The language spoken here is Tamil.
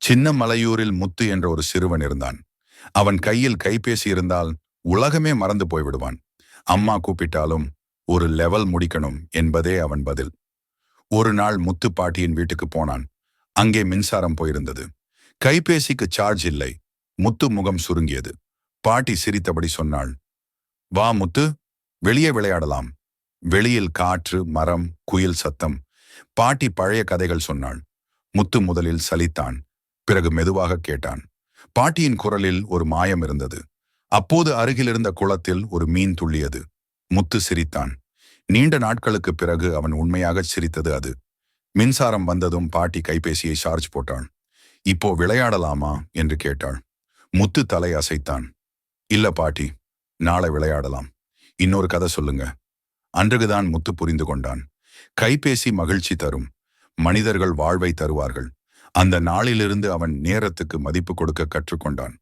சின்ன மலையூரில் முத்து என்ற ஒரு சிறுவன் இருந்தான். அவன் கையில் கைபேசி இருந்தால் உலகமே மறந்து போய்விடுவான். அம்மா கூப்பிட்டாலும் ஒரு லெவல் முடிக்கணும் என்பதே அவன் பதில். ஒரு நாள் முத்து பாட்டியின் வீட்டுக்கு போனான். அங்கே மின்சாரம் போயிருந்தது. கைபேசிக்கு சார்ஜ் இல்லை. முத்து முகம் சுருங்கியது. பாட்டி சிரித்தபடி சொன்னாள், வா முத்து, வெளியே விளையாடலாம். வெளியில் காற்று, மரம், குயில் சத்தம். பாட்டி பழைய கதைகள் சொன்னாள். முத்து முதலில் சலித்தான். பிறகு மெதுவாக கேட்டான். பாட்டியின் குரலில் ஒரு மாயம் இருந்தது. அப்போது அருகிலிருந்த குளத்தில் ஒரு மீன் துள்ளியது. முத்து சிரித்தான். நீண்ட நாட்களுக்கு பிறகு அவன் உண்மையாக சிரித்தது அது. மின்சாரம் வந்ததும் பாட்டி கைபேசியை சார்ஜ் போட்டாள். இப்போ விளையாடலாமா என்று கேட்டாள். முத்து தலை அசைத்தான். இல்ல பாட்டி, நாளை விளையாடலாம். இன்னொரு கதை சொல்லுங்க. அன்றுதான் முத்து புரிந்து கொண்டான். கைபேசி மகிழ்ச்சி தரும், மனிதர்கள் வாழ்வை தருவார்கள். அந்த நாளிலிருந்து அவன் நேரத்துக்கு மதிப்பு கொடுக்க கற்றுக்கொண்டான்.